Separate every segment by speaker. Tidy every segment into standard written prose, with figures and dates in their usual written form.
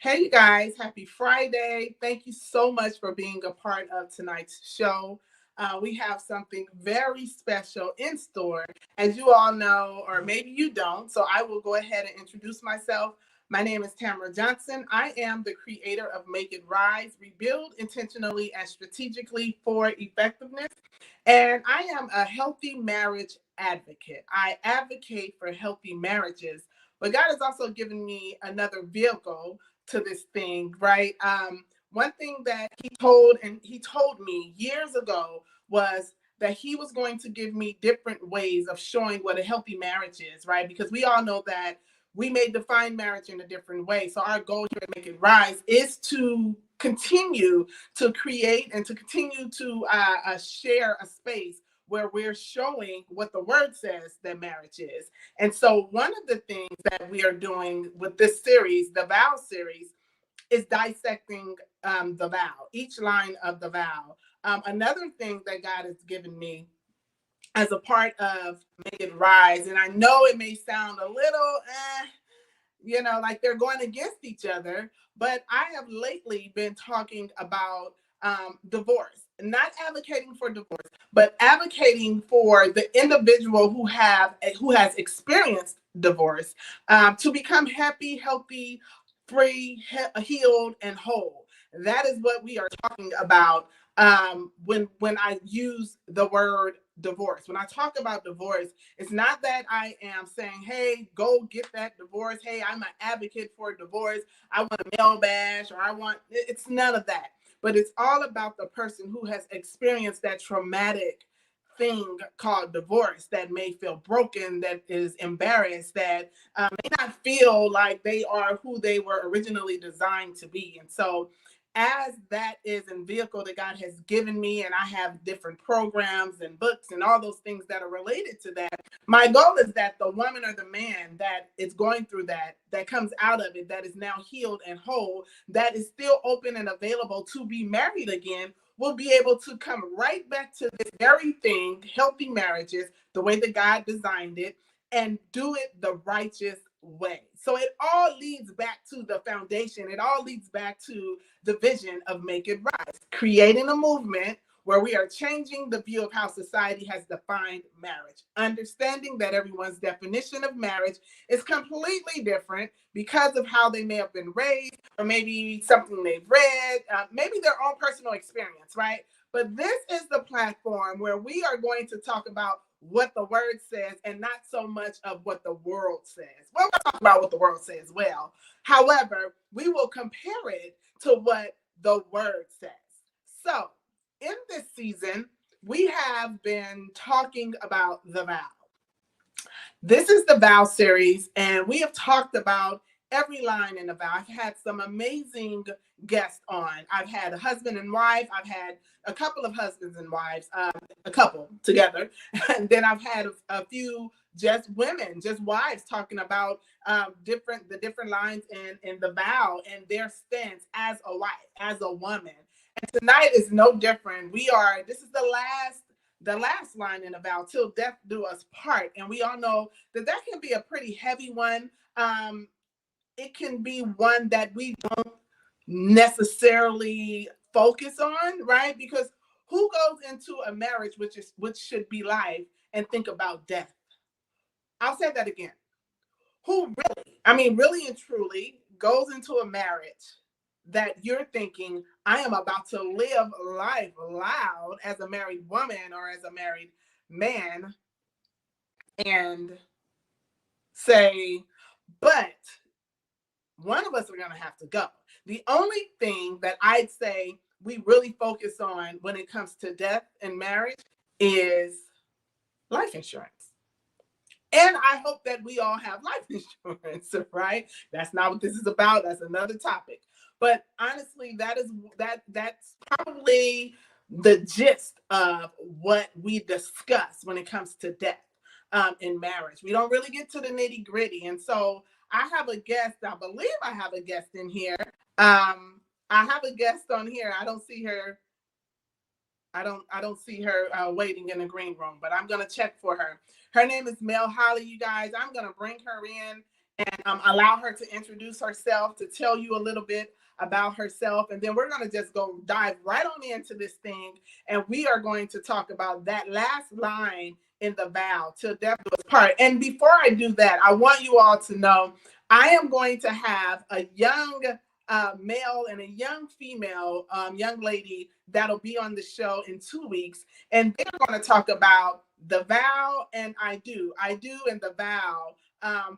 Speaker 1: Hey, you guys, happy Friday. Thank you so much for being a part of tonight's show. We have something very special in store, as you all know, or maybe you don't. So I will go ahead and introduce myself. My name is Tamara Johnson. I am the creator of Make It Rise, Rebuild Intentionally and Strategically for Effectiveness. And I am a healthy marriage advocate. I advocate for healthy marriages, but God has also given me another vehicle to this thing, right? One thing that he told me years ago was that he was going to give me different ways of showing what a healthy marriage is, right? Because we all know that we may define marriage in a different way. So our goal here at Make It Rise is to continue to create and to continue to share a space where we're showing what the word says that marriage is. And so one of the things that we are doing with this series, the vow series, is dissecting the vow, each line of the vow. Another thing that God has given me as a part of Make It Rise, and I know it may sound a little, like they're going against each other, but I have lately been talking about divorce, not advocating for divorce, but advocating for the individual who has experienced divorce to become happy, healthy, free, healed, and whole. That is what we are talking about when I use the word divorce. When I talk about divorce, it's not that I am saying, hey, go get that divorce. Hey, I'm an advocate for divorce. I want a male bash, or it's none of that. But it's all about the person who has experienced that traumatic thing called divorce, that may feel broken, that is embarrassed, that may not feel like they are who they were originally designed to be. And so as that is a vehicle that God has given me, and I have different programs and books and all those things that are related to that, my goal is that the woman or the man that is going through that comes out of it, that is now healed and whole, that is still open and available to be married again, will be able to come right back to this very thing, healthy marriages, the way that God designed it, and do it the righteous way. So it all leads back to the foundation. It all leads back to the vision of Make It Rise, creating a movement where we are changing the view of how society has defined marriage, understanding that everyone's definition of marriage is completely different because of how they may have been raised, or maybe something they've read, maybe their own personal experience, right? But this is the platform where we are going to talk about what the word says and not so much of what the world says. Well, we'll talk about what the world says well. However, we will compare it to what the word says. So, in this season, we have been talking about the vow. This is the vow series, and we have talked about every line in the vow. I've had some amazing guests on. I've had a husband and wife. I've had a couple of husbands and wives, a couple together. And then I've had a few just women, just wives, talking about the different lines in the vow and their stance as a wife, as a woman. And tonight is no different. This is the last line in the vow, till death do us part. And we all know that can be a pretty heavy one. It can be one that we don't necessarily focus on, right? Because who goes into a marriage which should be life and think about death? I'll say that again. Really and truly goes into a marriage that you're thinking, I am about to live life loud as a married woman or as a married man, and say, but one of us are going to have to go. The only thing that I'd say we really focus on when it comes to death and marriage is life insurance. And I hope that we all have life insurance, right? That's not what this is about. That's another topic. But honestly, that's probably the gist of what we discuss when it comes to death in marriage. We don't really get to the nitty gritty. And so I have a guest. I believe I have a guest in here. I have a guest on here. I don't see her. I don't see her waiting in the green room, but I'm gonna check for her. Her name is Mel Holly, you guys. I'm gonna bring her in and allow her to introduce herself, to tell you a little bit about herself. And then we're going to just go dive right on into this thing. And we are going to talk about that last line in the vow, till death do us part. And before I do that, I want you all to know I am going to have a young male and a young female young lady that'll be on the show in 2 weeks. And they're going to talk about the vow and I do and the vow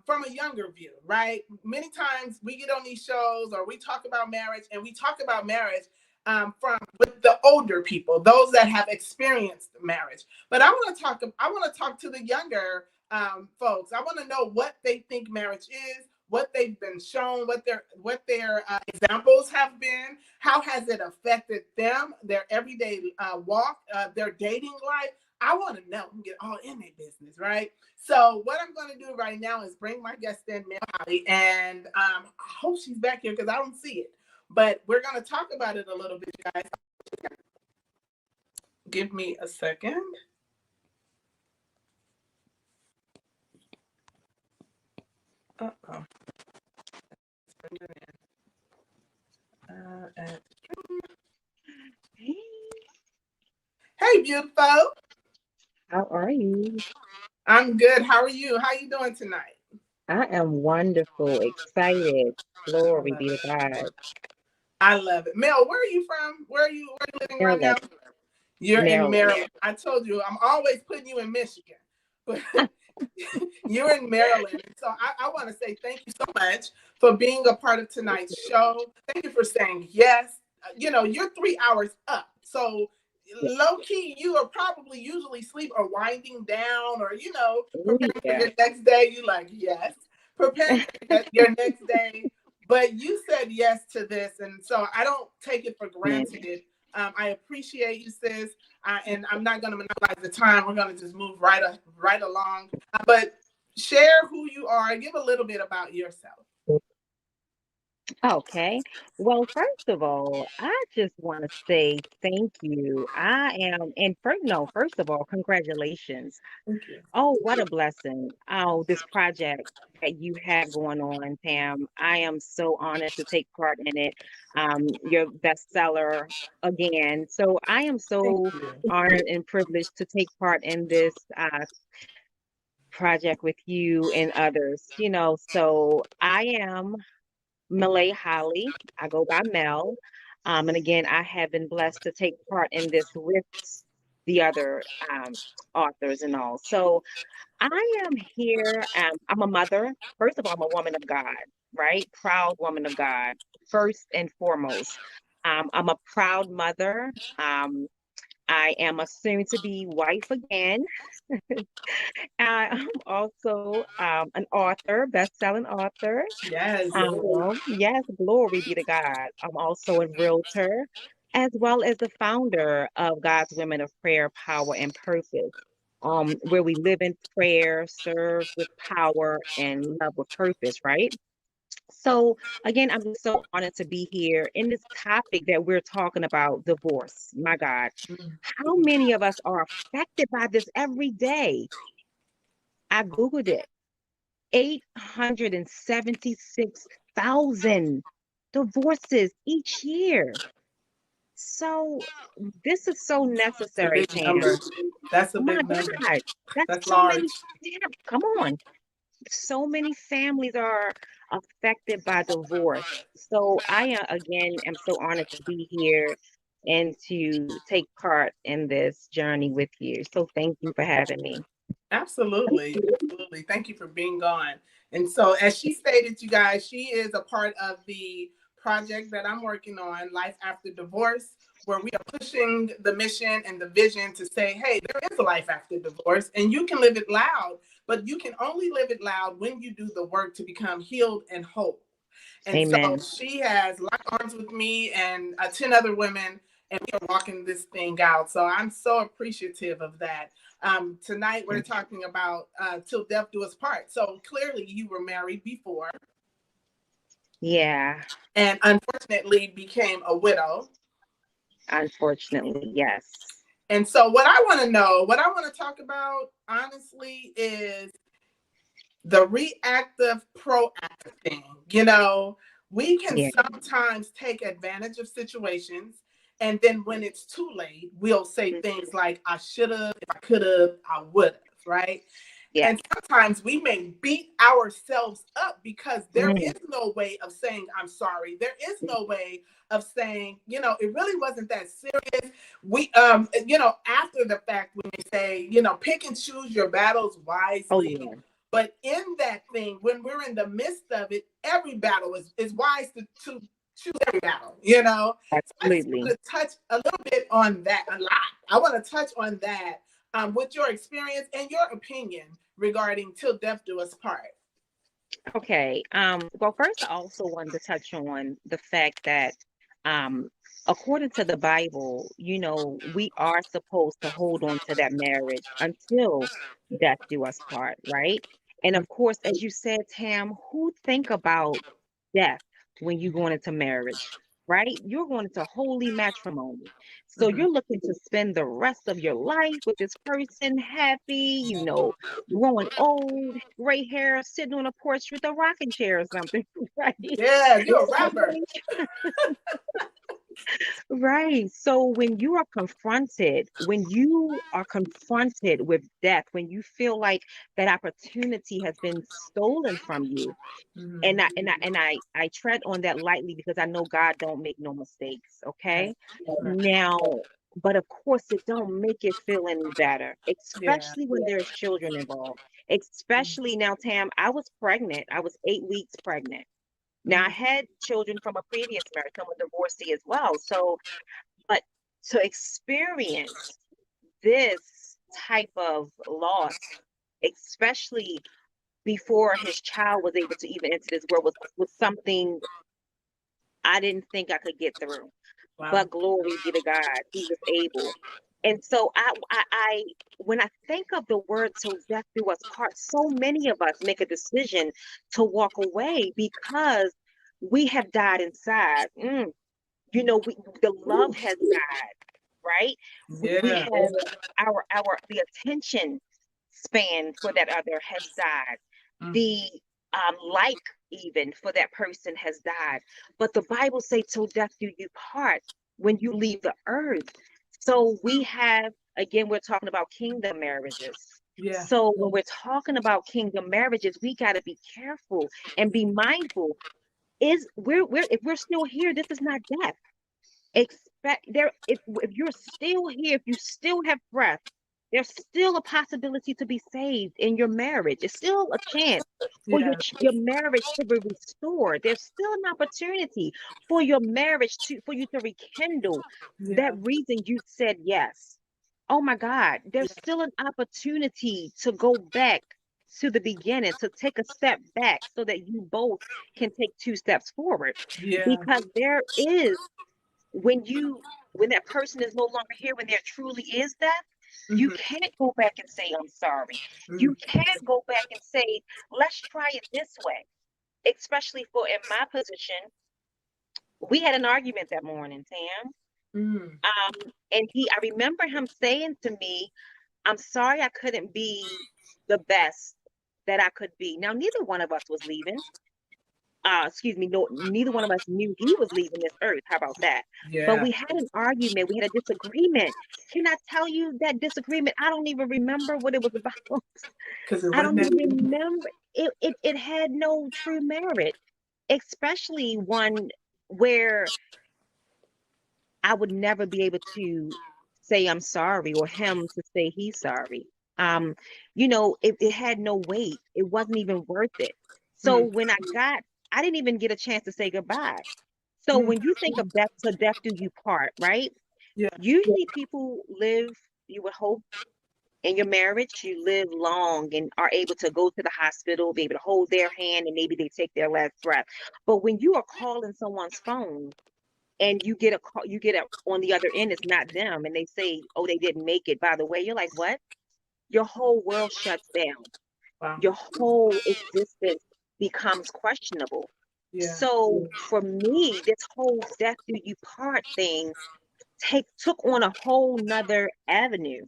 Speaker 1: from a younger view, right? Many times we get on these shows or we talk about marriage, and we talk about marriage from with the older people, those that have experienced marriage. But I want to talk to the younger folks. I want to know what they think marriage is, what they've been shown, what their examples have been, how has it affected them, their everyday walk, their dating life. I want to know and get all in their business, right? So what I'm going to do right now is bring my guest in, Mel Holly, and I hope she's back here because I don't see it. But we're going to talk about it a little bit, guys. Give me a second. Uh-oh. Hey, beautiful.
Speaker 2: How are you?
Speaker 1: I'm good. How are you? How are you doing tonight?
Speaker 2: I am wonderful, excited.
Speaker 1: I
Speaker 2: Glory
Speaker 1: love
Speaker 2: be to
Speaker 1: it.
Speaker 2: God.
Speaker 1: I love it. Mel, where are you from? Where are you living right now?
Speaker 2: Maryland,
Speaker 1: You're in
Speaker 2: Maryland.
Speaker 1: Maryland. I told you, I'm always putting you in Michigan, but you're in Maryland. So I want to say thank you so much for being a part of tonight's show. Thank you for saying yes. You're 3 hours up. So
Speaker 2: Yeah.
Speaker 1: low key, you are probably usually sleep or winding down or,
Speaker 2: Oh,
Speaker 1: preparing for
Speaker 2: yeah.
Speaker 1: your next day. You like, yes, preparing for your next day. But you said yes to this. And so I don't take it for
Speaker 2: Man.
Speaker 1: granted. I appreciate you, sis. And I'm not going to monopolize the time. We're going to just move right along. But share who you are. Give a little bit about yourself.
Speaker 2: Okay. Well, first of all, I just want to say thank you. I am, and first, no, first of all, congratulations.
Speaker 1: Thank you.
Speaker 2: Oh, what a blessing. Oh, this project that you have going on, Pam. I am so honored to take part in it. Your bestseller again. So I am
Speaker 1: Thank
Speaker 2: so
Speaker 1: you.
Speaker 2: honored and privileged to take part in this project with you and others. So I am Mel Holly. I go by Mel. And again, I have been blessed to take part in this with the other authors and all. So I am here. I'm a mother. First of all, I'm a woman of God, right? Proud woman of God, first and foremost. I'm a proud mother. I am a soon to be wife again. I'm also an author, best-selling author.
Speaker 1: Yes.
Speaker 2: Yes, glory be to God. I'm also a realtor, as well as the founder of God's Women of Prayer, Power, and Purpose, where we live in prayer, serve with power, and love with purpose, right? So, again, I'm just so honored to be here in this topic that we're talking about divorce. My God, how many of us are affected by this every day? I Googled it. 876,000 divorces each year. So this is so
Speaker 1: That's a
Speaker 2: necessary,
Speaker 1: big
Speaker 2: Pam.
Speaker 1: number. That's a
Speaker 2: Oh my
Speaker 1: big number.
Speaker 2: God. That's
Speaker 1: That's
Speaker 2: so
Speaker 1: large.
Speaker 2: many. Yeah, come on. So many families are affected by divorce. So I, again, am so honored to be here and to take part in this journey with you. So thank you for having me.
Speaker 1: Absolutely. Absolutely. Thank you for being on. And so, as she stated, you guys, she is a part of the project that I'm working on, Life After Divorce, where we are pushing the mission and the vision to say, hey, there is a life after divorce, and you can live it loud, but you can only live it loud when you do the work to become healed and whole. And so
Speaker 2: Amen.
Speaker 1: she has locked arms with me and 10 other women, and we are walking this thing out. So I'm so appreciative of that. Tonight, we're talking about Till Death Do Us Part. So clearly, you were married before
Speaker 2: Yeah,
Speaker 1: and unfortunately became a widow.
Speaker 2: unfortunately, yes.
Speaker 1: And so, what I want to know, what I want to talk about, honestly, is the reactive proactive thing. You know, we can
Speaker 2: Yeah.
Speaker 1: sometimes take advantage of situations, and then when it's too late, we'll say things like, I should have, if I could have, I would have, right?
Speaker 2: Yeah.
Speaker 1: And sometimes we may beat ourselves up because there
Speaker 2: Mm,
Speaker 1: is no way of saying, I'm sorry. There is no way of saying, it really wasn't that serious. After the fact, when we say, pick and choose your battles
Speaker 2: oh
Speaker 1: wisely.
Speaker 2: yeah,
Speaker 1: But in that thing, when we're in the midst of it, every battle is wise to choose every battle. So I just
Speaker 2: absolutely.
Speaker 1: want to touch a little bit on that, a lot. I want to touch on that with your experience and your opinion regarding Till Death Do Us Part.
Speaker 2: Okay. Well, first, I also wanted to touch on the fact that, um, according to the Bible, we are supposed to hold on to that marriage until death do us part, right? And of course, as you said, Tam, who think about death when you going into marriage, right? You're going into holy matrimony. So
Speaker 1: Mhm.
Speaker 2: you're looking to spend the rest of your life with this person, happy, growing old, gray hair, sitting on a porch with a rocking chair or something, right?
Speaker 1: Yeah, you're a rapper.
Speaker 2: Right. So when you are confronted with death, when you feel like that opportunity has been stolen from you,
Speaker 1: Mhm.
Speaker 2: and I tread on that lightly because I know God don't make no mistakes,
Speaker 1: Right.
Speaker 2: okay?
Speaker 1: Right.
Speaker 2: Now, but of course it don't make it feel any better,
Speaker 1: Yeah.
Speaker 2: especially when there's children involved. Especially now, Tam, I was pregnant. I was 8 weeks pregnant. Now I
Speaker 1: Mhm.
Speaker 2: had children from a previous marriage. I'm a divorcee as well. So, but to experience this type of loss, especially before his child was able to even enter this world, was something I didn't think I could get through.
Speaker 1: Wow.
Speaker 2: But glory be to God, he was able. And so when I think of the word "till death do us part," so many of us make a decision to walk away because we have died inside. The love
Speaker 1: Ooh.
Speaker 2: has died, right? We
Speaker 1: Yeah.
Speaker 2: have the attention span for that other has died.
Speaker 1: Mhm.
Speaker 2: The like even for that person has died. But the Bible says, "Till death do you part," when you leave the earth. So we have, again, we're talking about kingdom marriages.
Speaker 1: Yeah.
Speaker 2: So when we're talking about kingdom marriages, we got to be careful and be mindful. We're if we're still here, this is not death. Expect there if you're still here, if you still have breath, there's still a possibility to be saved in your marriage. It's still a chance for
Speaker 1: Yeah.
Speaker 2: your marriage to be restored. There's still an opportunity for your marriage for you to rekindle that
Speaker 1: Yeah.
Speaker 2: reason you said yes. Oh my God, there's still an opportunity to go back to the beginning, to take a step back so that you both can take 2 steps forward.
Speaker 1: Yeah.
Speaker 2: Because there is when that person is no longer here, when there truly is that, you
Speaker 1: Mhm.
Speaker 2: can't go back and say I'm sorry. You
Speaker 1: Mhm.
Speaker 2: can't go back and say let's try it this way. Especially for in my position, we had an argument that morning, Tam.
Speaker 1: Mhm.
Speaker 2: And I remember him saying to me, "I'm sorry I couldn't be the best that I could be." Now neither one of us was leaving. Excuse me, no, neither one of us knew he was leaving this earth. How about that? But
Speaker 1: Yeah.
Speaker 2: we had an argument, we had a disagreement. Can I tell you that disagreement? I don't even remember what it was about.
Speaker 1: Because it
Speaker 2: I
Speaker 1: wasn't
Speaker 2: don't
Speaker 1: that
Speaker 2: even
Speaker 1: deep.
Speaker 2: remember. It had no true merit, especially one where I would never be able to say I'm sorry or him to say he's sorry. Um, it had no weight. It wasn't even worth it. So
Speaker 1: Mm.
Speaker 2: when I didn't even get a chance to say goodbye. So
Speaker 1: Mm.
Speaker 2: when you think of death, to death do you part, right?
Speaker 1: Yeah.
Speaker 2: Usually people live, you would hope in your marriage, you live long and are able to go to the hospital, be able to hold their hand, and maybe they take their last breath. But when you are calling someone's phone and you get a call, you get a on the other end, it's not them, and they say, "Oh, they didn't make it." By the way, you're like, "What?" Your whole world shuts down.
Speaker 1: Wow.
Speaker 2: Your whole existence becomes questionable.
Speaker 1: Yeah.
Speaker 2: So for me, this whole death do you part thing took on a whole nother avenue.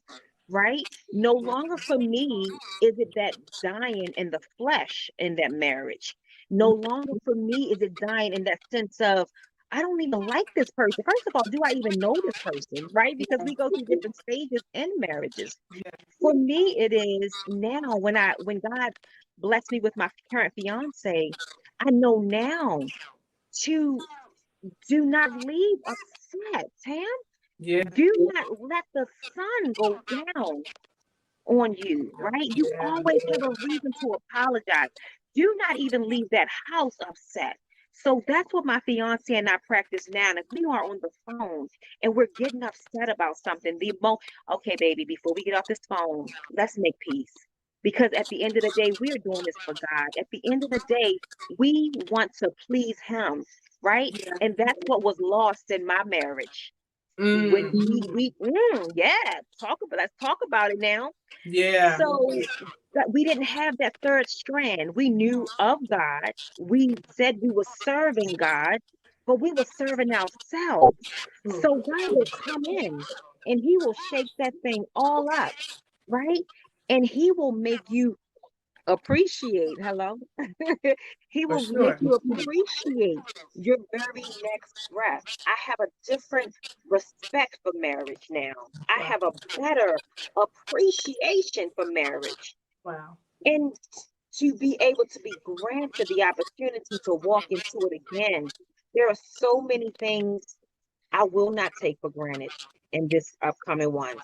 Speaker 2: right? No longer for me is it that dying in the flesh in that marriage. No longer for me is it dying in that sense of, I don't even like this person. First of all, do I even know this person, right? Because
Speaker 1: Yeah.
Speaker 2: we go through different stages in marriages.
Speaker 1: Yeah.
Speaker 2: For me, it is now when God blessed me with my current fiance, I know now to do not leave upset, Tam.
Speaker 1: Yeah.
Speaker 2: Do not let the sun go down on you, right? You
Speaker 1: Yeah.
Speaker 2: always have a reason to apologize. Do not even leave that house upset. So that's what my fiance and I practice now. And if we are on the phone and we're getting upset about something, okay, baby, before we get off this phone, let's make peace. Because at the end of the day, we're doing this for God. At the end of the day, we want to please Him, right?
Speaker 1: Yeah.
Speaker 2: And that's what was lost in my marriage when
Speaker 1: Mm.
Speaker 2: yeah, let's talk about it now.
Speaker 1: Yeah.
Speaker 2: So that we didn't have that third strand. We knew of God. We said we were serving God, but we were serving ourselves.
Speaker 1: Mm.
Speaker 2: So God will come in and He will shake that thing all up, right? And He will make you appreciate, hello? He
Speaker 1: For
Speaker 2: will make
Speaker 1: sure.
Speaker 2: you appreciate your very next breath. I have a different respect for marriage now. I
Speaker 1: Wow.
Speaker 2: have a better appreciation for marriage.
Speaker 1: Wow.
Speaker 2: And to be able to be granted the opportunity to walk into it again, there are so many things I will not take for granted in this upcoming one.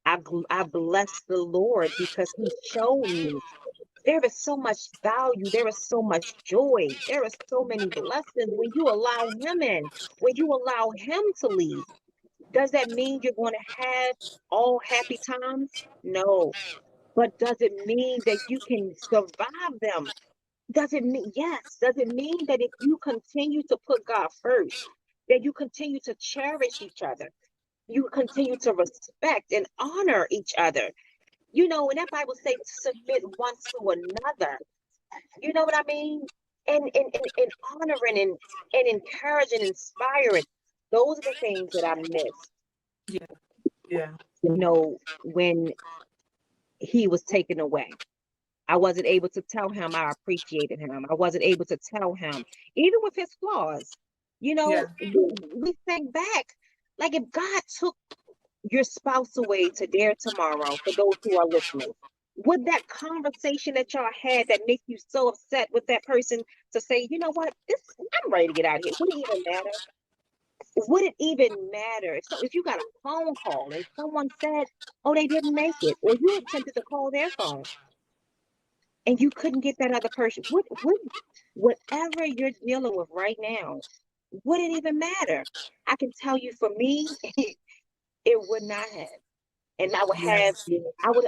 Speaker 2: I bless the Lord because He showed me there is so much value. There is so much joy. There are so many blessings when you allow Him in, when you allow Him to lead. Does that mean you're going to have all happy times? No. But does it mean that you can survive them? Does it mean, yes. Does it mean that if you continue to put God first, that you continue to cherish each other, you continue to respect and honor each other? You know, when that Bible says submit one to another, you know what I mean? And honoring and encouraging, inspiring. Those are the things that I miss,
Speaker 1: Yeah. Yeah.
Speaker 2: when he was taken away. I wasn't able to tell him I appreciated him. I wasn't able to tell him, even with his flaws.
Speaker 1: Yeah.
Speaker 2: We think back, like if God took your spouse away today or tomorrow, for those who are listening, would that conversation that y'all had that make you so upset with that person to say, you know what, I'm ready to get out of here. Would it even matter? Would it even matter if you got a phone call and someone said, oh, they didn't make it, or you attempted to call their phone and you couldn't get that other person? Whatever you're dealing with right now, would it even matter? I can tell you, for me, it would not have. And
Speaker 1: Yes.
Speaker 2: I would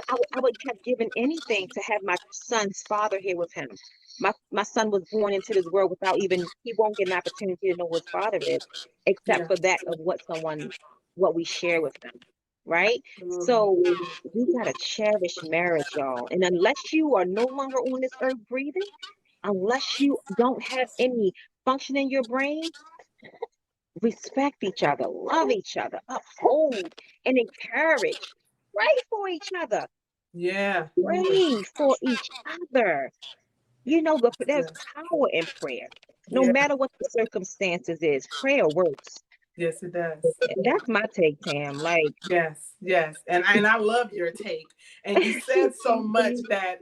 Speaker 2: have given anything to have my son's father here with him. My son was born into this world without even, he won't get an opportunity to know who his father is, except
Speaker 1: Yeah.
Speaker 2: for that of what we share with him, right?
Speaker 1: Absolutely.
Speaker 2: So we gotta cherish marriage, y'all. And unless you are no longer on this earth breathing, unless you don't have any function in your brain, respect each other, love each other, uphold and encourage, pray for each other,
Speaker 1: Yeah.
Speaker 2: pray for each other. There's
Speaker 1: Yes.
Speaker 2: power in prayer. No
Speaker 1: Yeah.
Speaker 2: matter what the circumstances is, prayer works.
Speaker 1: Yes, it does.
Speaker 2: And that's my take, Tam. Like,
Speaker 1: Yes, yes. And I love your take. And you said so much that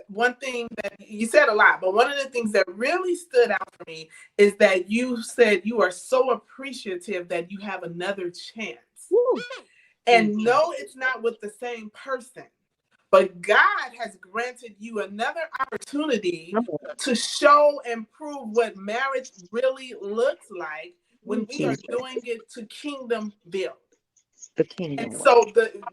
Speaker 1: one thing that you said a lot, but one of the things that really stood out for me is that you said you are so appreciative that you have another chance.
Speaker 2: woo,
Speaker 1: And
Speaker 2: Jesus,
Speaker 1: no, it's not with the same person, but God has granted you another opportunity
Speaker 2: come on,
Speaker 1: to show and prove what marriage really looks like when
Speaker 2: woo,
Speaker 1: we are
Speaker 2: Jesus,
Speaker 1: doing it to kingdom build.
Speaker 2: the
Speaker 1: And
Speaker 2: kingdom way.
Speaker 1: so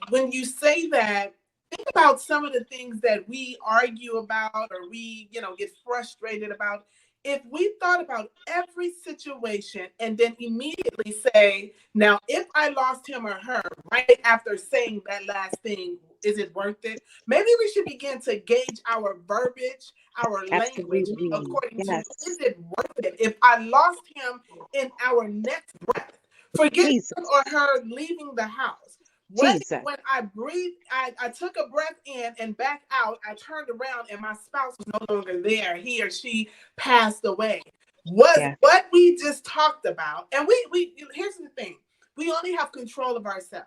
Speaker 1: when you say that, think about some of the things that we argue about or we, get frustrated about. If we thought about every situation and then immediately say, now, if I lost him or her right after saying that last thing, is it worth it? Maybe we should begin to gauge our verbiage, our language
Speaker 2: Absolutely.
Speaker 1: according to, is
Speaker 2: Yes.
Speaker 1: it worth it? If I lost him in our next breath, forget him
Speaker 2: Jesus.
Speaker 1: or her leaving the house.
Speaker 2: Jesus.
Speaker 1: When I breathed, I took a breath in and back out. I turned around and my spouse was no longer there. He or she passed away. Was
Speaker 2: Yeah,
Speaker 1: what we just talked about. And we here's the thing. We only have control of ourselves.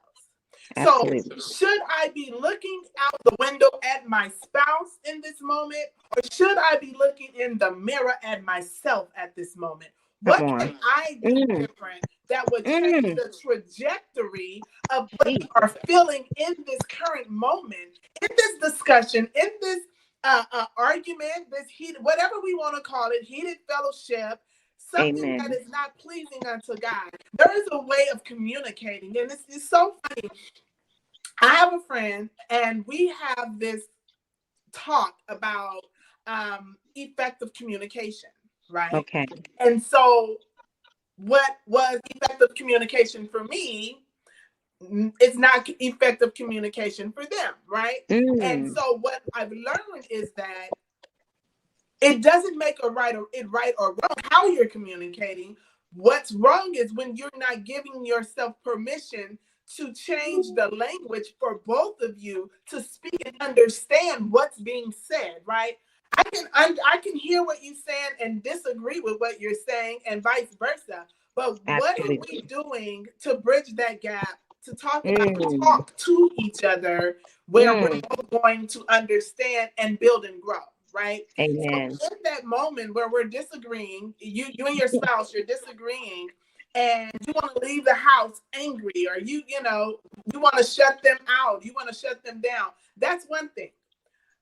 Speaker 1: So
Speaker 2: absolutely.
Speaker 1: should I be looking out the window at my spouse in this moment, or should I be looking in the mirror at myself at this moment?
Speaker 2: Come
Speaker 1: What
Speaker 2: on.
Speaker 1: can I do
Speaker 2: Mm,
Speaker 1: different that would change
Speaker 2: mm,
Speaker 1: the trajectory of what we are
Speaker 2: Jesus.
Speaker 1: feeling in this current moment, in this discussion, in this argument, this heat, whatever we want to call it, heated fellowship, something that
Speaker 2: Amen.
Speaker 1: is not pleasing unto God? There is a way of communicating, and it's so funny. I have a friend, and we have this talk about effective communication, right?
Speaker 2: Okay.
Speaker 1: And so, what was effective communication for me is not effective communication for them, right? And
Speaker 2: Mm,
Speaker 1: so, what I've learned is that it doesn't make it right or wrong how you're communicating. What's wrong is when you're not giving yourself permission to change the language for both of you to speak and understand what's being said, right? I can hear what you're saying and disagree with what you're saying and vice versa. But what are we
Speaker 2: absolutely.
Speaker 1: doing to bridge that gap, to
Speaker 2: Mm,
Speaker 1: talk to each other where we're
Speaker 2: mm,
Speaker 1: both going to understand and build and grow, right? So
Speaker 2: amen.
Speaker 1: in that moment where we're disagreeing, you and your spouse, you're disagreeing, and you want to leave the house angry, or you want to shut them out, you want to shut them down. That's one thing.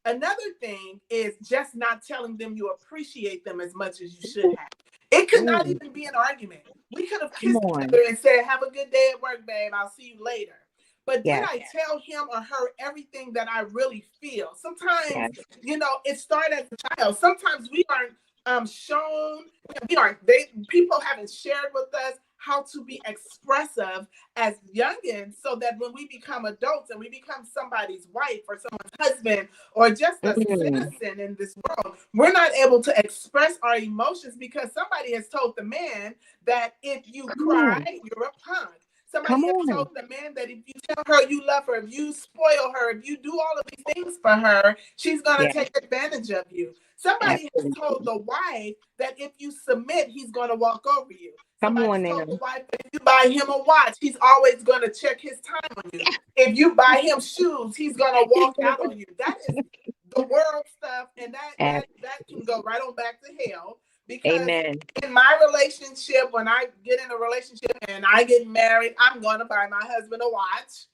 Speaker 1: Another thing is just not telling them you appreciate them as much as you should have. It could not
Speaker 2: Mm,
Speaker 1: even be an argument. We could have
Speaker 2: come
Speaker 1: kissed each
Speaker 2: on.
Speaker 1: other and said, "Have a good day at work, babe. I'll see you later." But did
Speaker 2: Yes,
Speaker 1: I tell him or her everything that I really feel? Sometimes,
Speaker 2: yes.
Speaker 1: it started as a child. Sometimes we aren't shown, we aren't, they people haven't shared with us how to be expressive as youngins, so that when we become adults and we become somebody's wife or someone's husband or just a
Speaker 2: Mm,
Speaker 1: citizen in this world, we're not able to express our emotions because somebody has told the man that if you
Speaker 2: come
Speaker 1: cry,
Speaker 2: on.
Speaker 1: you're a punk. Somebody
Speaker 2: Come
Speaker 1: has
Speaker 2: on.
Speaker 1: told the man that if you tell her you love her, if you spoil her, if you do all of these things for her, she's going to
Speaker 2: Yes,
Speaker 1: take advantage of you. Somebody has told
Speaker 2: absolutely.
Speaker 1: the wife that if you submit, he's going to walk over you.
Speaker 2: Come
Speaker 1: Somebody's
Speaker 2: on
Speaker 1: told the
Speaker 2: now.
Speaker 1: wife that if you buy him a watch, he's always going to check his time on you. If you buy him shoes, he's going to walk out on you. That is the world stuff, and
Speaker 2: Ab-
Speaker 1: that can go right on back to hell. Because
Speaker 2: Amen.
Speaker 1: in my relationship, when I get in a relationship and I get married, I'm going to buy my husband a watch.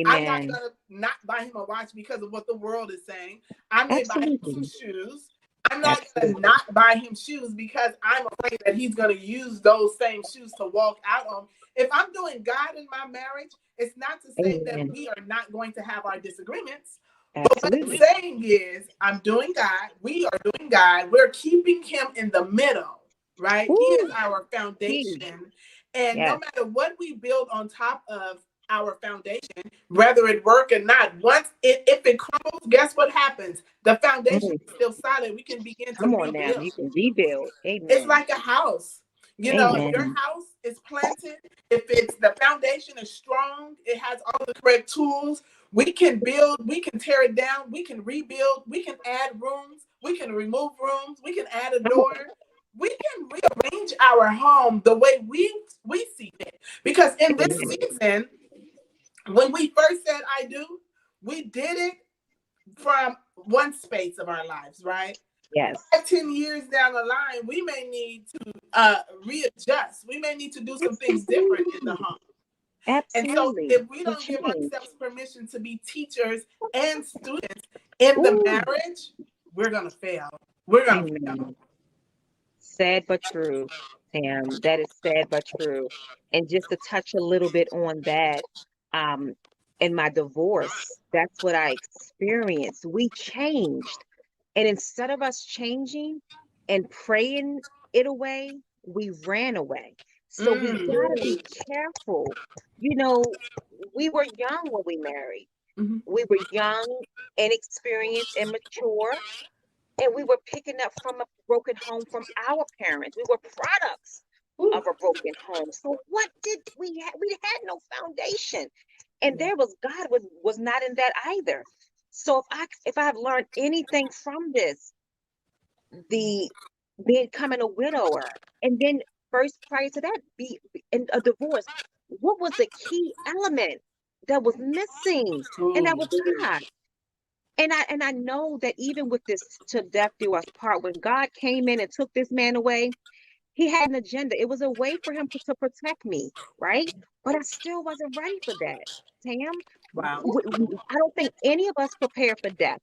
Speaker 1: I'm not
Speaker 2: Amen.
Speaker 1: going to not buy him a watch because of what the world is saying. I may buy him some
Speaker 2: Absolutely.
Speaker 1: shoes. I'm not going to
Speaker 2: Absolutely.
Speaker 1: not buy him shoes because I'm afraid that he's going to use those same shoes to walk out on. If I'm doing God in my marriage, it's not to say that
Speaker 2: Amen.
Speaker 1: we are not going to have our disagreements. But what it's
Speaker 2: Absolutely.
Speaker 1: saying is, I'm doing God. We are doing God. We're keeping him in the middle, right? He is
Speaker 2: Woo,
Speaker 1: our
Speaker 2: key.
Speaker 1: foundation. And no
Speaker 2: Yes.
Speaker 1: matter what we build on top of our foundation, whether it work or not, if it crumbles, guess what happens? The foundation
Speaker 2: Mm,
Speaker 1: is still solid. We can begin to
Speaker 2: come on now.
Speaker 1: rebuild.
Speaker 2: You can rebuild.
Speaker 1: It's
Speaker 2: Amen.
Speaker 1: like a house. If your
Speaker 2: Amen.
Speaker 1: house is planted, if it's the foundation is strong, it has all the correct tools, we can build, we can tear it down, we can rebuild, we can add rooms, we can remove rooms, we can add a
Speaker 2: Come
Speaker 1: door.
Speaker 2: on.
Speaker 1: We can rearrange our home the way we see it. Because in this
Speaker 2: Amen.
Speaker 1: season, when we first said I do, we did it from one space of our lives, right?
Speaker 2: Yes.
Speaker 1: 5, 10 years down the line, we may need to readjust. We may need to do some things different in the
Speaker 2: Absolutely.
Speaker 1: home. And so,
Speaker 2: Absolutely.
Speaker 1: if we
Speaker 2: To
Speaker 1: don't give
Speaker 2: change.
Speaker 1: ourselves permission to be teachers and students in the
Speaker 2: Ooh.
Speaker 1: marriage, we're going to fail. We're going to fail.
Speaker 2: Amen. Sad but true, Sam. That is sad but true. And just to touch a little bit on that, um, in my divorce, that's what I experienced. We changed. And instead of us changing and praying it away, we ran away. So we got to
Speaker 1: Mm.
Speaker 2: be careful. You know, we were young when we married.
Speaker 1: Mhm.
Speaker 2: We were young, inexperienced, immature, and we were picking up from a broken home from our parents. We were products
Speaker 1: Ooh.
Speaker 2: of a broken home. So what did we had? We had no foundation. And there was God was not in that either. So if I've learned anything from this, the becoming a widower, and then first prior to that, be in a divorce, what was the key element that was missing? And that
Speaker 1: Ooh.
Speaker 2: was God. And I know that even with this "till death do us part," when God came in and took this man away, he had an agenda. It was a way for him to protect me, right? But I still wasn't ready for that, Tam.
Speaker 1: Wow.
Speaker 2: I don't think any of us prepare for death,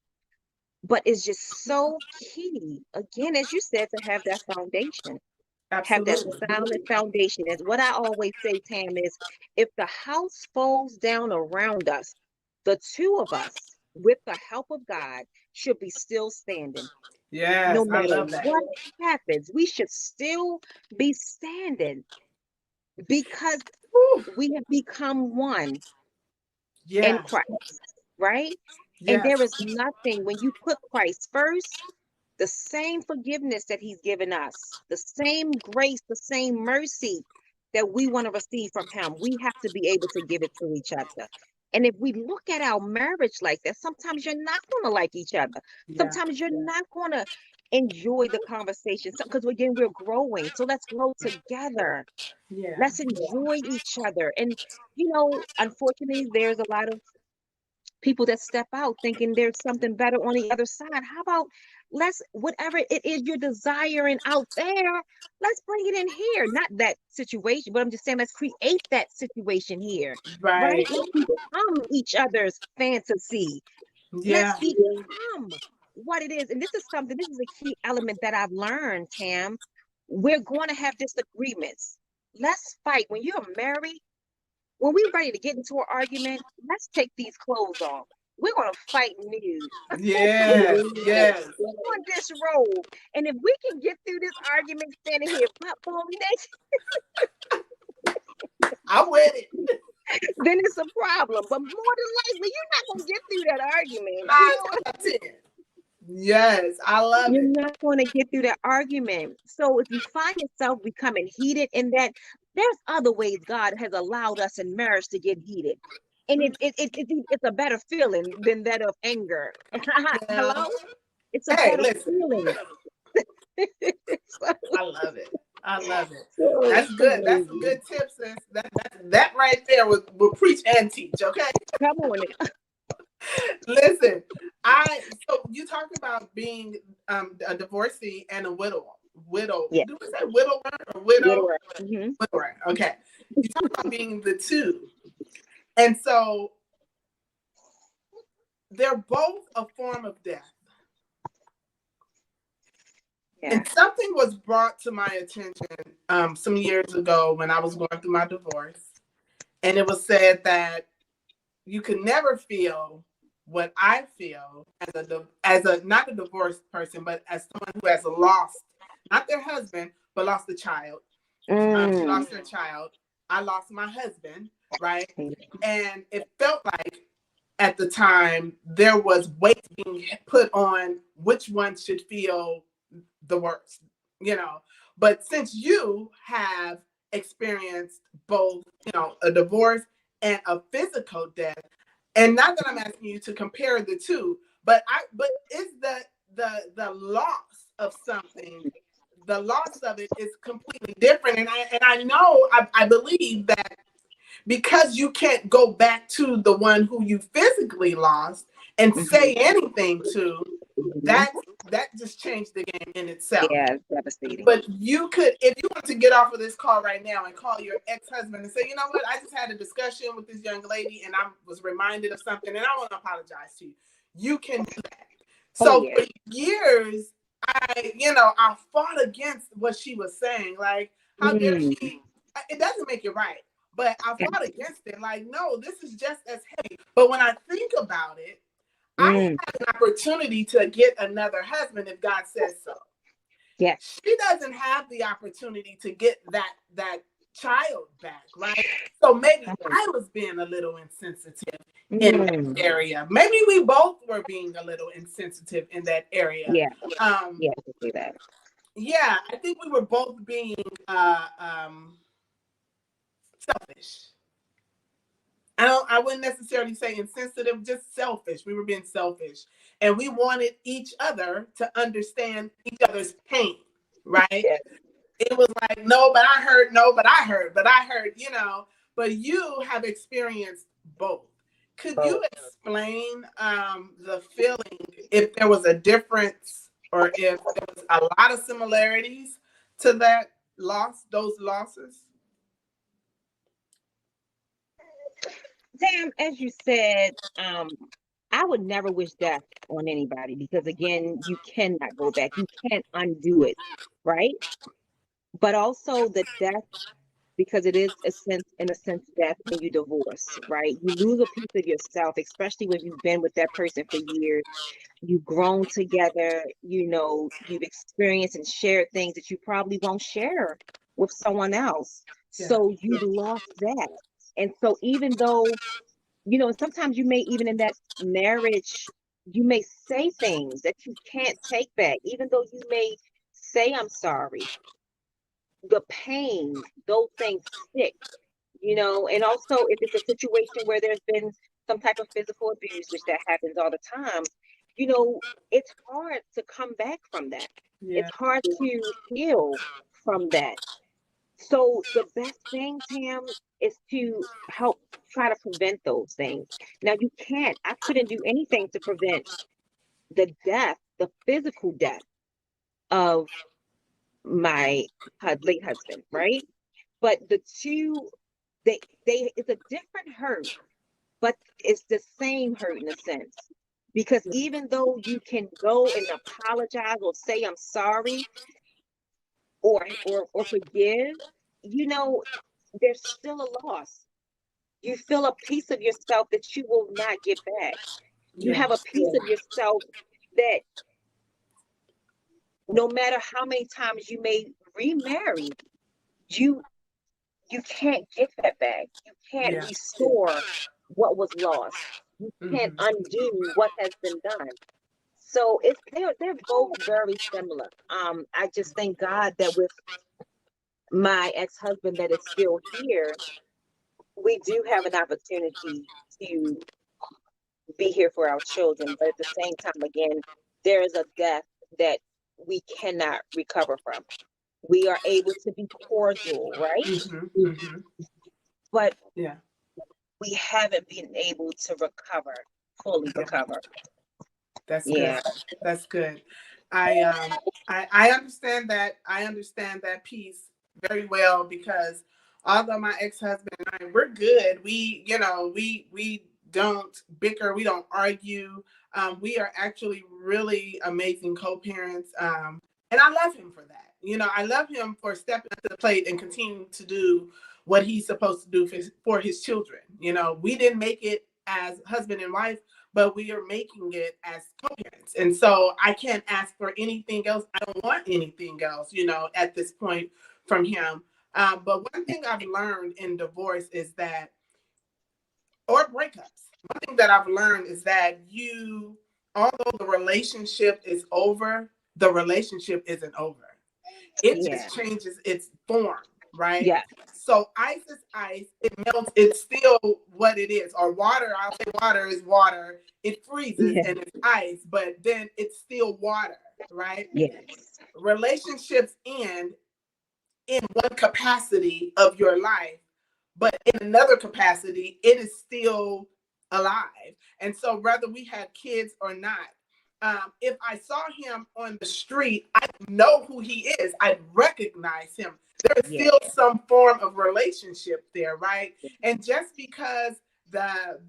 Speaker 2: but it's just so key, again, as you said, to have that foundation, have that
Speaker 1: Absolutely.
Speaker 2: solid foundation. As what I always say, Tam, is if the house falls down around us, the two of us, with the help of God, should be still standing. No
Speaker 1: Yes, I
Speaker 2: matter
Speaker 1: love that.
Speaker 2: what happens, we should still be standing because
Speaker 1: Whew.
Speaker 2: we have become one in
Speaker 1: Yeah.
Speaker 2: Christ, right? And
Speaker 1: Yes.
Speaker 2: there is nothing, when you put Christ first, the same forgiveness that he's given us, the same grace, the same mercy that we want to receive from him, we have to be able to give it to each other. And if we look at our marriage like that, sometimes you're not going to like each other.
Speaker 1: Yeah.
Speaker 2: Sometimes you're not going to enjoy the conversation because again, we're growing. So let's grow together.
Speaker 1: Yeah.
Speaker 2: Let's enjoy each other. And, unfortunately, there's a lot of people that step out thinking there's something better on the other side. How about whatever it is you're desiring out there, let's bring it in here. Not that situation, but I'm just saying let's create that situation here, right?
Speaker 1: Right.
Speaker 2: Let's become each other's fantasy.
Speaker 1: Yeah.
Speaker 2: Let's become what it is. And this is a key element that I've learned, Tam. We're going to have disagreements. Let's fight. When you're married, when we're ready to get into an argument, let's take these clothes off. We're going to fight nude.
Speaker 1: Yes. Yes.
Speaker 2: Put on this robe. And if we can get through this argument standing here, butt bone naked,
Speaker 1: I'm with it.
Speaker 2: then it's a problem. But more than likely, you're not going to get through that argument. You know what?
Speaker 1: 9 out of 10. Yes, I love
Speaker 2: You're
Speaker 1: it.
Speaker 2: not going to get through that argument. So if you find yourself becoming heated in that, there's other ways God has allowed us in marriage to get heated. And it's a better feeling than that of anger.
Speaker 1: Yeah.
Speaker 2: Hello? It's a
Speaker 1: Hey,
Speaker 2: better
Speaker 1: listen.
Speaker 2: feeling. so,
Speaker 1: I love it. I love it.
Speaker 2: so
Speaker 1: That's
Speaker 2: it's
Speaker 1: good. That's some
Speaker 2: amazing.
Speaker 1: good tips, sis. That right there will preach and teach. Okay.
Speaker 2: Come on.
Speaker 1: Listen, so you talked about being a divorcee and a widow. Widow.
Speaker 2: Yeah.
Speaker 1: Do we say widower or widow?
Speaker 2: Widower. Mm-hmm.
Speaker 1: Widower. Okay. You talk about being the two, and so they're both a form of death.
Speaker 2: Yeah.
Speaker 1: And something was brought to my attention some years ago when I was going through my divorce, and it was said that you can never feel what I feel as a not a divorced person, but as someone who has lost not their husband but lost a child. She lost her child. I lost my husband, right? And it felt like at the time there was weight being put on which one should feel the worst, you know. But since you have experienced both, a divorce and a physical death, and not that I'm asking you to compare the two, but is the loss of something, the loss of it is completely different. And I know I believe that because you can't go back to the one who you physically lost and say anything to, that just changed the game in itself.
Speaker 2: Yeah, it's devastating.
Speaker 1: But you could, if you want to get off of this call right now and call your ex-husband and say, you know what, I just had a discussion with this young lady and I was reminded of something and I want to apologize to you. You can do that. So for years, I fought against what she was saying. Like, how dare she? It doesn't make it right. But I fought against it. Like, no, this is just as heavy. But when I think about it, I have an opportunity to get another husband if God says so.
Speaker 2: Yes.
Speaker 1: She doesn't have the opportunity to get that child back, right? So maybe I was being a little insensitive in that area. Maybe we both were being a little insensitive in that area.
Speaker 2: Yeah. Yeah, I can see that.
Speaker 1: Yeah, I think we were both being selfish. I wouldn't necessarily say insensitive, just selfish. We were being selfish. And we wanted each other to understand each other's pain, right?
Speaker 2: Yeah.
Speaker 1: It was like, no, but I heard, no, but I heard, but I heard, but you have experienced both. Could you
Speaker 2: Both.
Speaker 1: explain the feeling, if there was a difference or if there was a lot of similarities to that loss, those losses?
Speaker 2: Tam, as you said, I would never wish death on anybody because again, you cannot go back. You can't undo it, right? But also the death, because it is a sense, in a sense, death when you divorce, right? You lose a piece of yourself, especially when you've been with that person for years. You've grown together, you've experienced and shared things that you probably won't share with someone else.
Speaker 1: Yeah.
Speaker 2: So you've lost that. And so even though, and sometimes you may, even in that marriage, you may say things that you can't take back, even though you may say, I'm sorry. The pain, those things stick, and also if it's a situation where there's been some type of physical abuse, which that happens all the time, it's hard to come back from that.
Speaker 1: Yeah.
Speaker 2: It's hard to heal from that. So the best thing, Tam, is to help try to prevent those things. Now I couldn't do anything to prevent the death, the physical death of my late husband, right? But the two, they it's a different hurt, but it's the same hurt in a sense. Because even though you can go and apologize or say I'm sorry or forgive, you know, there's still a loss. You feel a piece of yourself that you will not get back. You
Speaker 1: Yeah.
Speaker 2: have a piece of yourself that no matter how many times you may remarry, you you can't get that back. You can't
Speaker 1: Yeah.
Speaker 2: restore what was lost. You can't
Speaker 1: Hmm.
Speaker 2: undo what has been done. So they're both very similar. I just thank God that with my ex-husband that is still here, we do have an opportunity to be here for our children. But at the same time, again, there is a death that we cannot recover from. We are able to be cordial, right?
Speaker 1: Hmm. Hmm.
Speaker 2: But
Speaker 1: Yeah.
Speaker 2: we haven't been able to fully
Speaker 1: Yeah.
Speaker 2: recover.
Speaker 1: That's good.
Speaker 2: Yeah.
Speaker 1: That's good. I understand that. I understand that piece very well because although my ex-husband and I, we're good. We don't bicker, we don't argue. We are actually really amazing co-parents. And I love him for that. I love him for stepping up to the plate and continuing to do what he's supposed to do for his children. We didn't make it as husband and wife, but we are making it as co-parents. And so I can't ask for anything else. I don't want anything else, at this point from him. But one thing I've learned in divorce is that, or breakups, one thing that I've learned is that although the relationship is over, the relationship isn't over. It
Speaker 2: Yeah.
Speaker 1: just changes its form, right?
Speaker 2: Yeah.
Speaker 1: So ice is ice. It melts. It's still what it is. Or water, I'll say water is water. It freezes
Speaker 2: Yeah.
Speaker 1: and it's ice, but then it's still water, right?
Speaker 2: Yes.
Speaker 1: Relationships end in one capacity of your life, but in another capacity, it is still alive. And so, whether we had kids or not, if I saw him on the street, I know who he is. I recognize him. There is
Speaker 2: Yeah.
Speaker 1: still some form of relationship there, right? And just because the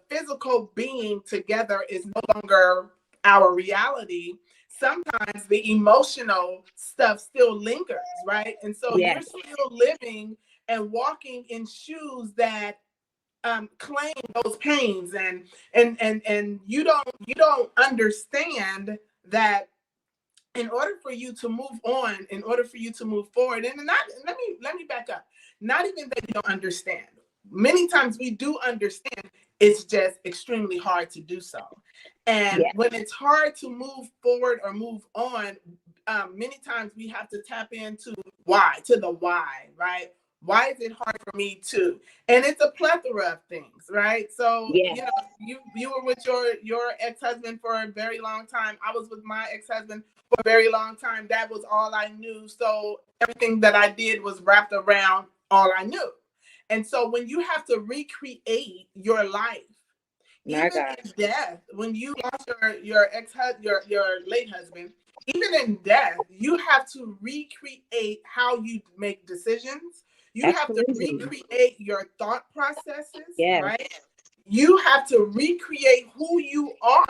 Speaker 1: physical being together is no longer our reality, sometimes the emotional stuff still lingers, right? And so you're
Speaker 2: Yes.
Speaker 1: still living and walking in shoes that claim those pains, and you don't understand that in order for you to move on, in order for you to move forward, and not let me back up. Not even that you don't understand. Many times we do understand. It's just extremely hard to do so. And
Speaker 2: Yeah.
Speaker 1: when it's hard to move forward or move on, many times we have to tap into why, to the why, right? Why is it hard for me too? And it's a plethora of things, right? So,
Speaker 2: Yes.
Speaker 1: you were with your ex-husband for a very long time. I was with my ex-husband for a very long time. That was all I knew. So everything that I did was wrapped around all I knew. And so when you have to recreate your life,
Speaker 2: My
Speaker 1: even
Speaker 2: God.
Speaker 1: in death, when you lost your ex your late husband, even in death, you have to recreate how you make decisions. You have to
Speaker 2: Absolutely.
Speaker 1: recreate your thought processes,
Speaker 2: Yes.
Speaker 1: right? You have to recreate who you are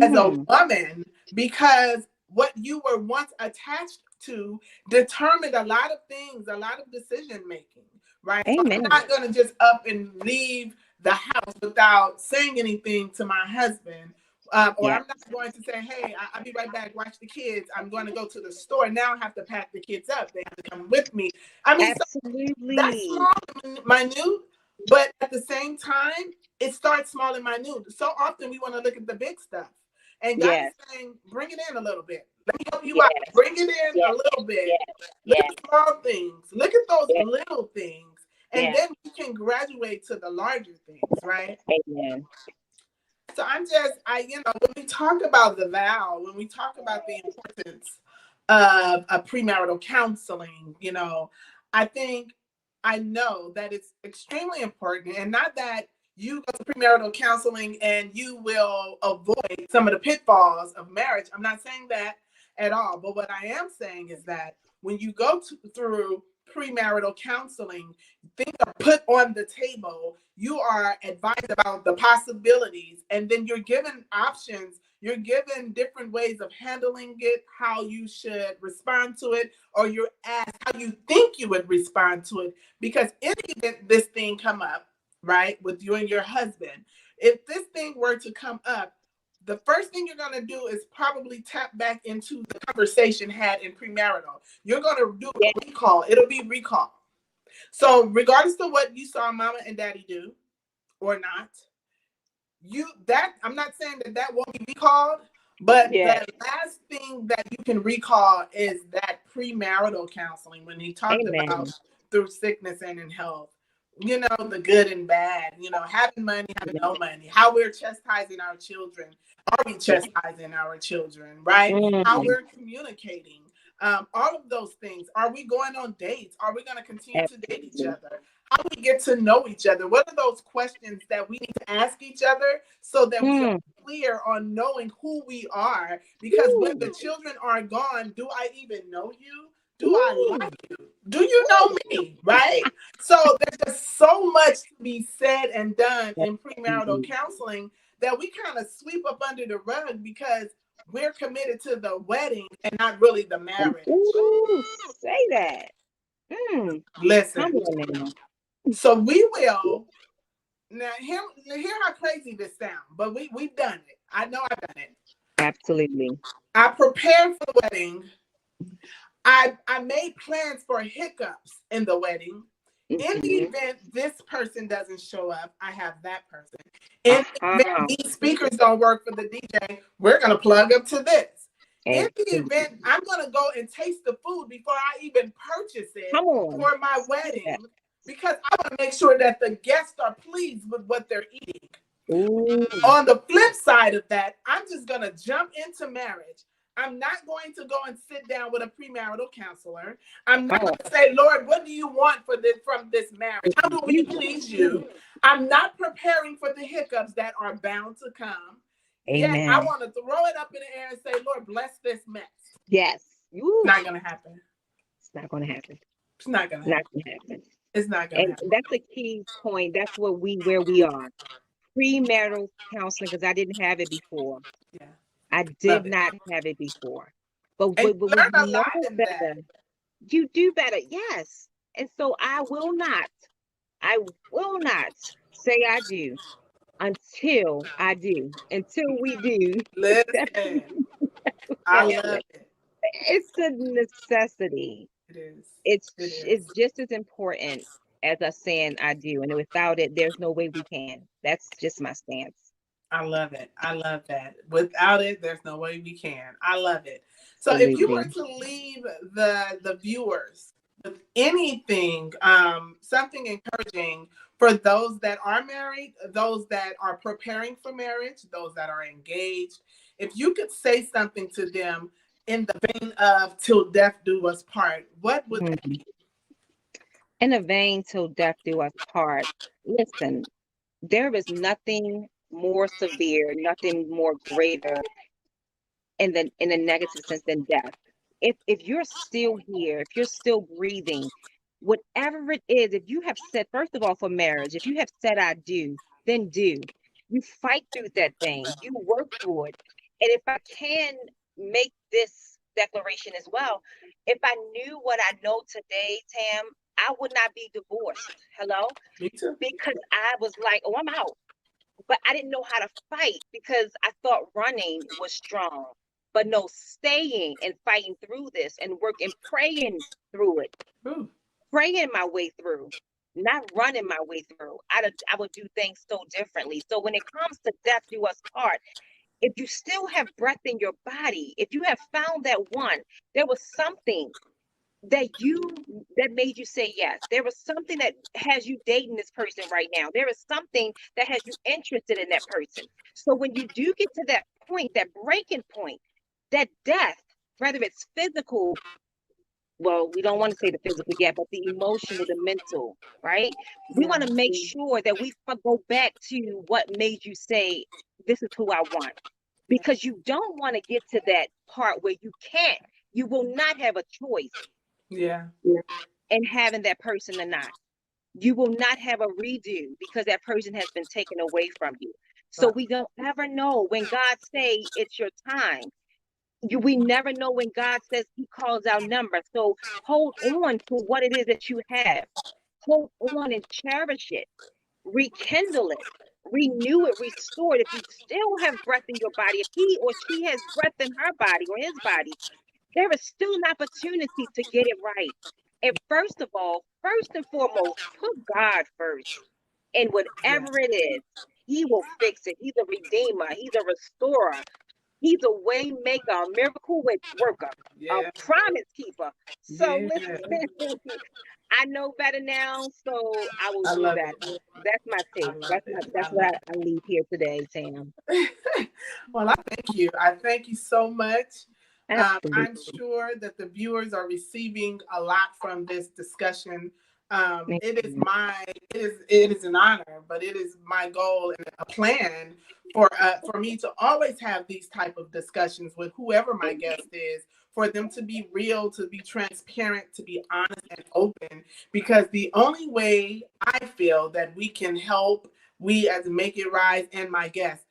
Speaker 1: as a
Speaker 2: Hmm.
Speaker 1: woman, because what you were once attached to determined a lot of things, a lot of decision making, right? So I'm
Speaker 2: Amen.
Speaker 1: not going to just up and leave the house without saying anything to my husband. Or
Speaker 2: Yeah.
Speaker 1: I'm not going to say, hey, I'll be right back, watch the kids. I'm going to go to the store. Now I have to pack the kids up. They have to come with me. I mean, so that's
Speaker 2: Absolutely.
Speaker 1: small and minute, but at the same time, it starts small and minute. So often we want to look at the big stuff. And God is
Speaker 2: Yes.
Speaker 1: saying, bring it in a little bit. Let me help you out.
Speaker 2: Yes.
Speaker 1: Bring it in a
Speaker 2: Yes.
Speaker 1: little bit.
Speaker 2: Yes.
Speaker 1: Look
Speaker 2: Yes.
Speaker 1: at the small things. Look at those
Speaker 2: Yes.
Speaker 1: little things. And
Speaker 2: Yes.
Speaker 1: then we can graduate to the larger things, right?
Speaker 2: Amen.
Speaker 1: So when we talk about the vow, when we talk about the importance of a premarital counseling, I think I know that it's extremely important, and not that you go to premarital counseling and you will avoid some of the pitfalls of marriage. I'm not saying that at all. But what I am saying is that when you go through premarital counseling, things are put on the table. You are advised about the possibilities, and then you're given options. You're given different ways of handling it, how you should respond to it, or you're asked how you think you would respond to it. Because in the event this thing come up, right, with you and your husband, if this thing were to come up, the first thing you're going to do is probably tap back into the conversation had in premarital. You're going to do
Speaker 2: Yes.
Speaker 1: a recall. It'll be recall. So regardless of what you saw mama and daddy do or not, I'm not saying that won't be recalled, but
Speaker 2: Yes.
Speaker 1: the last thing that you can recall is that premarital counseling, when he talked about
Speaker 2: Amen.
Speaker 1: through sickness and in health, the good and bad, having money, having
Speaker 2: Yes.
Speaker 1: no money, how we're chastising our children. Are we
Speaker 2: Yes.
Speaker 1: chastising our children, right? How
Speaker 2: Mm.
Speaker 1: we're communicating, all of those things. Are we going on dates? Are we going to continue to date each
Speaker 2: Absolutely.
Speaker 1: other? How do we get to know each other? What are those questions that we need to ask each other so that we are
Speaker 2: Mm.
Speaker 1: clear on knowing who we are? Because when
Speaker 2: Ooh.
Speaker 1: the children are gone, do I even know you? Do I
Speaker 2: Ooh.
Speaker 1: like you? Do you know me? Right? So there's just so much to be said and done in premarital
Speaker 2: Absolutely.
Speaker 1: counseling that we kind of sweep up under the rug because we're committed to the wedding and not really the marriage.
Speaker 2: Ooh, say that. Mm. Come
Speaker 1: Listen,
Speaker 2: on now.
Speaker 1: so we will now hear how crazy this sounds, but we've done it. I know I've done it.
Speaker 2: Absolutely.
Speaker 1: I prepared for the wedding. I made plans for hiccups in the wedding. In the
Speaker 2: Hmm.
Speaker 1: event this person doesn't show up, I have that person. In the event
Speaker 2: Uh-huh.
Speaker 1: these speakers don't work for the DJ, we're gonna plug up to this. In the
Speaker 2: Absolutely.
Speaker 1: event I'm gonna go and taste the food before I even purchase it
Speaker 2: Come on.
Speaker 1: for my
Speaker 2: Say that.
Speaker 1: wedding, because I want to make sure that the guests are pleased with what they're eating.
Speaker 2: Ooh.
Speaker 1: On the flip side of that, I'm just going to jump into marriage. I'm not going to go and sit down with a premarital counselor. I'm not
Speaker 2: Come
Speaker 1: going
Speaker 2: on.
Speaker 1: to say, Lord, what do you want from this marriage? How do we please you? I'm not preparing for the hiccups that are bound to come. Yet I
Speaker 2: Amen.
Speaker 1: want to throw it up in the air and say, Lord, bless this mess.
Speaker 2: Yes.
Speaker 1: It's
Speaker 2: Ooh.
Speaker 1: not going to happen.
Speaker 2: It's not going to happen.
Speaker 1: It's not going to
Speaker 2: Not
Speaker 1: happen.
Speaker 2: going to happen.
Speaker 1: It's not going to
Speaker 2: And
Speaker 1: happen.
Speaker 2: that's a key point. That's where we are. Premarital counseling, because I didn't have it before.
Speaker 1: Yeah.
Speaker 2: I
Speaker 1: Love
Speaker 2: did
Speaker 1: it.
Speaker 2: not have it before. But,
Speaker 1: And
Speaker 2: but
Speaker 1: you
Speaker 2: when
Speaker 1: learn
Speaker 2: you
Speaker 1: a
Speaker 2: know
Speaker 1: lot in that.
Speaker 2: better, you do better. Yes. And so I will not say I do until I do, until we do.
Speaker 1: Listen, I love
Speaker 2: Definitely.
Speaker 1: it.
Speaker 2: It's a necessity.
Speaker 1: It is.
Speaker 2: It's
Speaker 1: It is.
Speaker 2: it's just as important as us saying I do. And without it, there's no way we can. That's just my stance.
Speaker 1: I love it. I love that. Without it, there's no way we can. I love it. So if you were
Speaker 2: Absolutely.
Speaker 1: to leave the viewers with anything, something encouraging for those that are married, those that are preparing for marriage, those that are engaged. If you could say something to them in the vein of "till death do us part," what would that
Speaker 2: Mhm. In a vein till death do us part. Listen, there is nothing more severe, nothing more greater in a negative sense than death. If you're still here, if you're still breathing, whatever it is, if you have said, first of all, for marriage, if you have said I do, then do. You fight through that thing, you work through it. And if I can make this declaration as well, if I knew what I know today, Tam, I would not be divorced. Hello?
Speaker 1: be? Me too.
Speaker 2: Because I was like, oh, I'm out, but I didn't know how to fight because I thought running was strong. But no, staying and fighting through this and work and praying through it,
Speaker 1: Ooh,
Speaker 2: praying my way through, not running my way through. I would do things so differently. So when it comes to death do us part, if you still have breath in your body, if you have found that one, there was something that made you say yes. There was something that has you dating this person right now. There is something that has you interested in that person. So when you do get to that point, that breaking point, that death, whether it's physical, well, we don't want to say the physical yet, but the emotional, the mental, right? We
Speaker 1: yeah,
Speaker 2: want to make sure that we go back to what made you say, this is who I want. Because you don't want to get to that part where you can't, you will not have a choice
Speaker 1: yeah,
Speaker 2: in having that person or not. You will not have a redo because that person has been taken away from you. So
Speaker 1: wow,
Speaker 2: we don't ever know when God say it's your time. We never know when God says he calls our number. So hold on to what it is that you have. Hold on and cherish it. Rekindle it. Renew it. Restore it. If you still have breath in your body, if he or she has breath in her body or his body, there is still an opportunity to get it right. And first of all, first and foremost, put God first. And
Speaker 1: yeah,
Speaker 2: whatever it is, he will fix it. He's a redeemer, he's a restorer, he's a way maker, a miracle worker, a
Speaker 1: yeah,
Speaker 2: promise keeper. So
Speaker 1: yeah.
Speaker 2: listen, I know better now, so I will
Speaker 1: I
Speaker 2: do
Speaker 1: love
Speaker 2: better.
Speaker 1: it.
Speaker 2: That's my
Speaker 1: I
Speaker 2: take.
Speaker 1: love it.
Speaker 2: That's
Speaker 1: I
Speaker 2: what
Speaker 1: love
Speaker 2: I leave here today, Tam.
Speaker 1: it. Well, I thank you. I thank you so much. I'm
Speaker 2: Absolutely.
Speaker 1: sure that the viewers are receiving a lot from this discussion. It is
Speaker 2: Amen.
Speaker 1: my it is an honor, but it is my goal and a plan for me to always have these type of discussions with whoever my guest is, for them to be real, to be transparent, to be honest and open. Because the only way I feel that we can help, we as Make It Rise and my guests,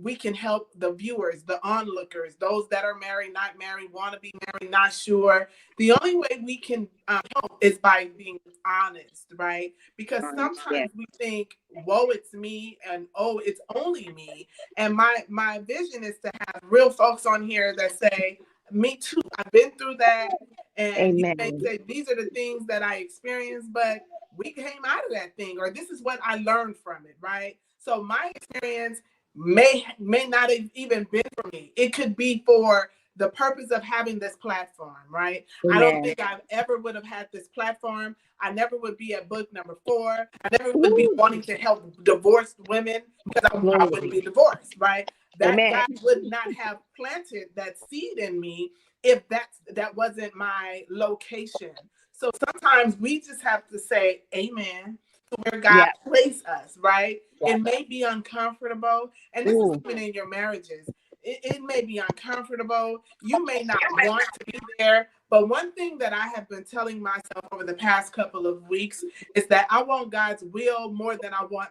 Speaker 1: we can help the viewers, the onlookers, those that are married, not married, want to be married, not sure. The only way we can help is by being honest, right? Because
Speaker 2: Yeah.
Speaker 1: sometimes we think, "Whoa, it's me," and "Oh, it's only me." And my vision is to have real folks on here that say, "Me too. I've been through that." And you may
Speaker 2: Amen.
Speaker 1: say, "These are the things that I experienced," but we came out of that thing, or this is what I learned from it, right? So my experience may not have even been for me. It could be for the purpose of having this platform, right? I don't
Speaker 2: Amen.
Speaker 1: think I ever would have had this platform. I never would be at book number 4. I never would be
Speaker 2: Ooh,
Speaker 1: wanting to help divorced women because I wouldn't
Speaker 2: glory.
Speaker 1: be divorced, right? That
Speaker 2: Amen.
Speaker 1: God would not have planted that seed in me if that wasn't my location. So sometimes we just have to say amen to where God
Speaker 2: Yeah.
Speaker 1: placed us, right?
Speaker 2: Yeah.
Speaker 1: It may be uncomfortable, and this is
Speaker 2: Ooh.
Speaker 1: even in your marriages. It may be uncomfortable. You may not want to be there. But one thing that I have been telling myself over the past couple of weeks is that I want God's will more than I want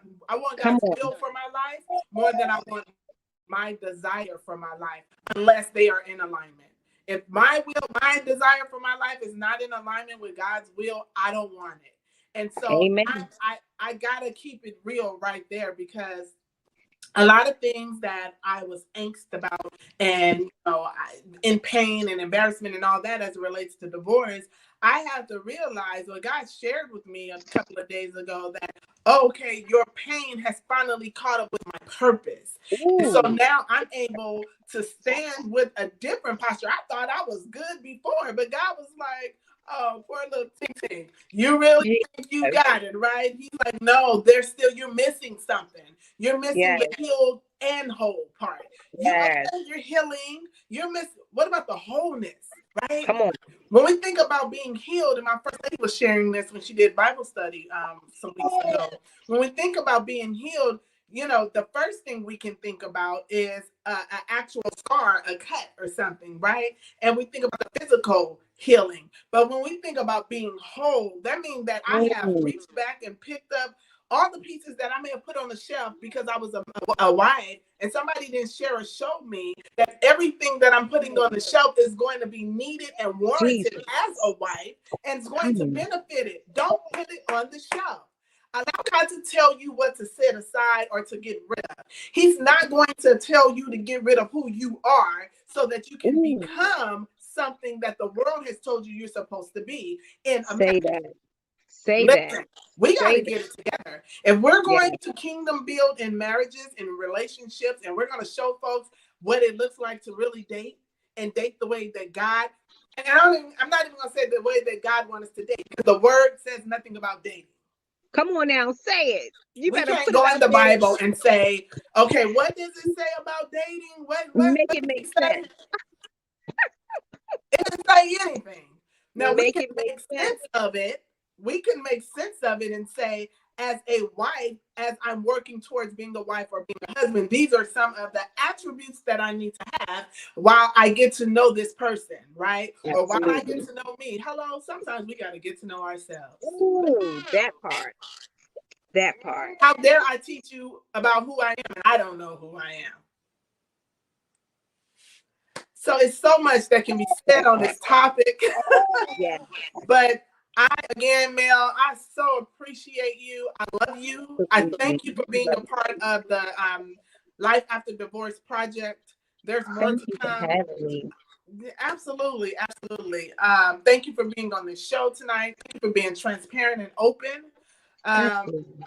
Speaker 2: Come
Speaker 1: God's
Speaker 2: on.
Speaker 1: will for my life more than I want my desire for my life, unless they are in alignment. If my desire for my life is not in alignment with God's will, I don't want it. And so
Speaker 2: Amen.
Speaker 1: I gotta keep it real right there, because a lot of things that I was angst about and in pain and embarrassment and all that as it relates to divorce, I have to realize what God shared with me a couple of days ago, that okay, your pain has finally caught up with my purpose. And so
Speaker 2: Ooh.
Speaker 1: now I'm able to stand with a different posture. I thought I was good before, but God was like, Oh, poor little Ting Ting. You really think you
Speaker 2: Yes,
Speaker 1: got it, right? He's like, no, there's still, you're missing something. You're missing
Speaker 2: yes,
Speaker 1: the healed and whole part. You,
Speaker 2: yes.
Speaker 1: okay, you're healing. You're missing, what about the wholeness, right?
Speaker 2: Come on.
Speaker 1: When we think about being healed, and my first lady was sharing this when she did Bible study some weeks ago. When we think about being healed, you know, the first thing we can think about is an actual scar, a cut or something, right? And we think about the physical healing. But when we think about being whole, that means that I have
Speaker 2: Mm,
Speaker 1: reached back and picked up all the pieces that I may have put on the shelf because I was a wife and somebody didn't share or show me that everything that I'm putting on the shelf is going to be needed and warranted
Speaker 2: Jesus.
Speaker 1: as a wife and is going
Speaker 2: Come
Speaker 1: to
Speaker 2: on.
Speaker 1: benefit it. Don't put it on the shelf. Allow God to tell you what to set aside or to get rid of. He's not going to tell you to get rid of who you are so that you can
Speaker 2: Ooh,
Speaker 1: become something that the world has told you you're supposed to be in a
Speaker 2: say
Speaker 1: marriage.
Speaker 2: that. Say that.
Speaker 1: Listen, we got to
Speaker 2: Say that.
Speaker 1: get it together. If we're
Speaker 2: Yes.
Speaker 1: going to kingdom build in marriages and relationships, and we're going to show folks what it looks like to really date and date the way that God, and I'm not even going to say the way that God wants us to date because the word says nothing about dating.
Speaker 2: Come on now. Say it. You
Speaker 1: We
Speaker 2: better
Speaker 1: can't
Speaker 2: put it
Speaker 1: go in
Speaker 2: out
Speaker 1: the
Speaker 2: there.
Speaker 1: Bible and say, okay, what does it say about dating?
Speaker 2: Make
Speaker 1: What
Speaker 2: it
Speaker 1: does
Speaker 2: make
Speaker 1: it say?
Speaker 2: sense.
Speaker 1: It doesn't say anything. Now we
Speaker 2: Make
Speaker 1: can
Speaker 2: it make
Speaker 1: make
Speaker 2: sense.
Speaker 1: sense of it. We can make sense of it and say, as a wife, as I'm working towards being a wife or being a husband, these are some of the attributes that I need to have while I get to know this person, right? Or while I get
Speaker 2: Absolutely.
Speaker 1: to know me. Hello, sometimes we got to get to know ourselves.
Speaker 2: Ooh, that part. That part.
Speaker 1: How dare I teach you about who I am and I don't know who I am? So it's so much that can be said
Speaker 2: That
Speaker 1: on
Speaker 2: part.
Speaker 1: this topic.
Speaker 2: Yeah.
Speaker 1: But again, Mel, I so appreciate you. I love you. I
Speaker 2: Absolutely.
Speaker 1: thank you for being a part of the Life After Divorce project. There's more
Speaker 2: Thank
Speaker 1: to
Speaker 2: you for
Speaker 1: come.
Speaker 2: having me.
Speaker 1: Absolutely, absolutely. Thank you for being on the show tonight. Thank you for being transparent and open. Um,
Speaker 2: Absolutely.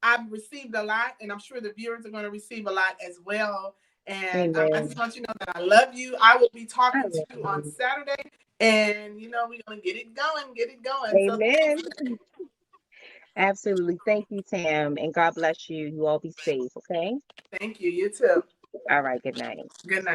Speaker 1: I've received a lot, and I'm sure the viewers are going to receive a lot as well. And I
Speaker 2: Amen.
Speaker 1: just want you to know that I love you. I will be
Speaker 2: I
Speaker 1: talking to
Speaker 2: love
Speaker 1: you on
Speaker 2: you.
Speaker 1: Saturday, and we're going to get it going, get it going. So
Speaker 2: Amen.
Speaker 1: thanks.
Speaker 2: Absolutely. Thank you, Tam. And God bless you. You all be safe. Okay.
Speaker 1: Thank you. You too.
Speaker 2: All right. Good night.
Speaker 1: Good night.